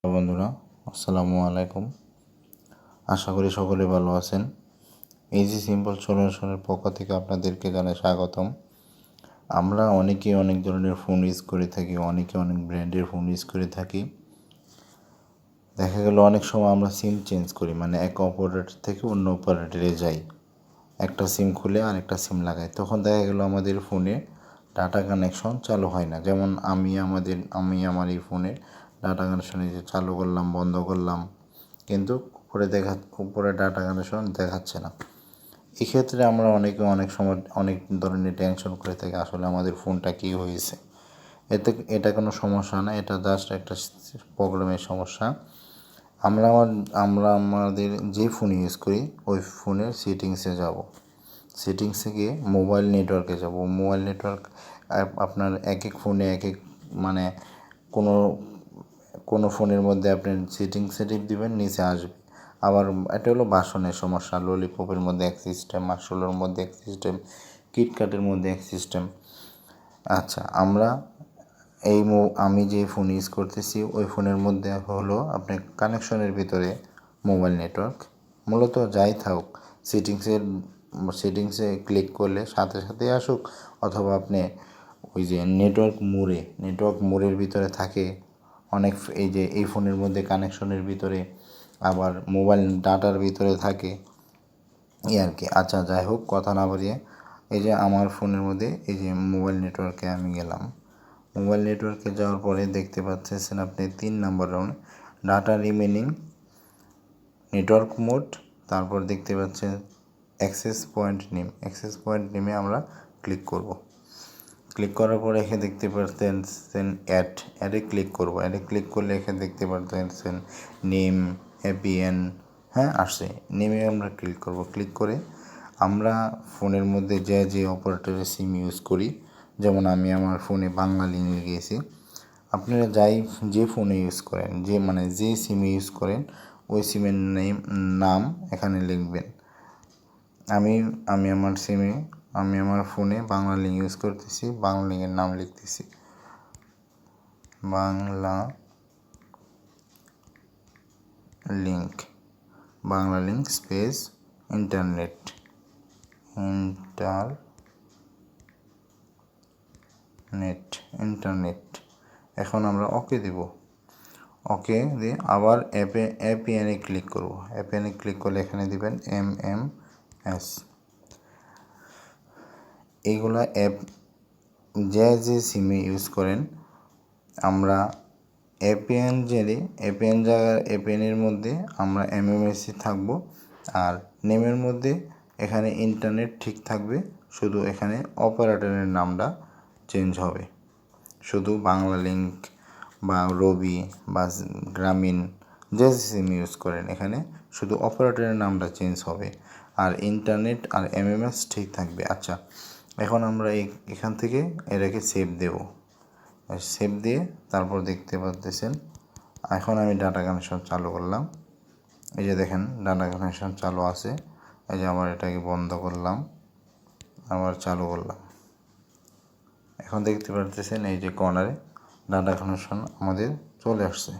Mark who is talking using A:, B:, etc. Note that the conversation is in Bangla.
A: বন্ধুরা, আসসালামু আলাইকুম। আশা করি সকলে ভালো আছেন। ইজি সিম্পল সলিউশনের পক্ষ থেকে আপনাদেরকে জানাই স্বাগতম। আমরা অনেকেই অনেক ধরনের ফোন ইউজ করে থাকি, অনেকে অনেক ব্র্যান্ডের ফোন ইউজ করে থাকি। দেখা গেল অনেক সময় আমরা সিম চেঞ্জ করি, মানে এক অপারেটর থেকে অন্য অপারেটরে যাই, একটা সিম খুলে আরেকটা সিম লাগাই। তখন দেখা গেল আমাদের ফোনে ডাটা কানেকশন চালু হয় না। যেমন আমি আমার এই ফোনে ডাটা কানেকশন এই যে চালু করলাম, বন্ধ করলাম, কিন্তু উপরে ডাটা কানেকশন দেখাচ্ছে না। এক্ষেত্রে আমরা অনেক সময় অনেক ধরনের টেনশন করে থাকি, আসলে আমাদের ফোনটা কী হয়েছে। এটা কোনো সমস্যা না, এটা জাস্ট একটা প্রবলেমের সমস্যা। আমরা আমাদের যে ফোন ইউজ করি ওই ফোনের সেটিংসে যাব। সেটিংসে গিয়ে মোবাইল নেটওয়ার্কে যাব। মোবাইল নেটওয়ার্ক আপনার এক এক ফোনে এক এক, মানে কোনো ফোনের মধ্যে আপনি সেটিংসে টিপ দিবেন, নিচে আসবে। আবার এটা হলো বাসনের সমস্যা। ললিপপের মধ্যে এক সিস্টেম, মাশরুলের মধ্যে এক সিস্টেম, কিটক্যাটের মধ্যে এক সিস্টেম। আচ্ছা, আমি যে ফোন ইউজ করতেছি ওই ফোনের মধ্যে হলো আপনার কানেকশনের ভিতরে মোবাইল নেটওয়ার্ক। মূলত যাই থাকুক, সেটিংসে ক্লিক করলে সাথে সাথে আসুক, অথবা আপনি ওই যে নেটওয়ার্ক মোড়ের ভিতরে থাকে অনেক, এই ফোনের মধ্যে কানেকশনের ভিতরে, আবার মোবাইল ডাটার ভিতরে থাকে, এই আর কি। আচ্ছা, যাই হোক, কথা না বাড়িয়ে এই যে আমার ফোনের মধ্যে এই যে মোবাইল নেটওয়ার্কে আমি গেলাম। মোবাইল নেটওয়ার্কে যাওয়ার পরে দেখতে পাচ্ছেন আপনি 3 নম্বর round data remaining network mode, তারপর দেখতে পাচ্ছেন অ্যাক্সেস পয়েন্ট নেমে আমরা ক্লিক করব। ক্লিক করার পরে এখানে দেখতে পাচ্ছেন অ্যাডে ক্লিক করব। অ্যাডে ক্লিক করলে এখানে দেখতে পাচ্ছেন নেম, এপিএন, হ্যাঁ আসছে। নেমে আমরা ক্লিক করব। ক্লিক করে আমরা ফোনের মধ্যে যে অপারেটরের সিম ইউজ করি, যেমন আমি আমার ফোনে বাংলা লিঙ্কে গিয়েছি। আপনারা যে ফোনে ইউজ করেন, যে সিম ইউজ করেন ওই সিমের নাম এখানে লিখবেন। আমি আমার ফোনে বাংলা লিঙ্ক ইউজ করতেছি, বাংলা লিঙ্কের নাম লিখতেছি বাংলা লিঙ্ক স্পেস ইন্টারনেট। এখন আমরা ওকে দেব। ওকে দিয়ে আবার এপিএনে ক্লিক করব। এপিএনে ক্লিক করলে এখানে দিবেন MMS। এইগুলা যে সিমে ইউজ করেন, আমরা এপিএনের মধ্যে আমরা MMS থাকবো, আর নেমের মধ্যে এখানে ইন্টারনেট ঠিক থাকবে, শুধু এখানে অপারেটরের নামটা চেঞ্জ হবে। শুধু বাংলা লিঙ্ক বা রবি বা গ্রামীণ যে সিম ইউজ করেন, এখানে শুধু অপারেটরের নামটা চেঞ্জ হবে, আর ইন্টারনেট আর MMS ঠিক থাকবে। আচ্ছা, এখন আমরা এখান থেকে এটাকে সেভ দেব। সেভ দিয়ে তারপর দেখতে পাচ্ছেন এখন আমি ডাটা কানেকশন চালু করলাম। এই যে দেখেন ডাটা কানেকশন চালু আছে। এই যে আমার এটাকে বন্ধ করলাম, আবার চালু করলাম। এখন দেখতে পাচ্ছেন এই যে কর্নারে ডাটা কানেকশন আমাদের চলে আসছে।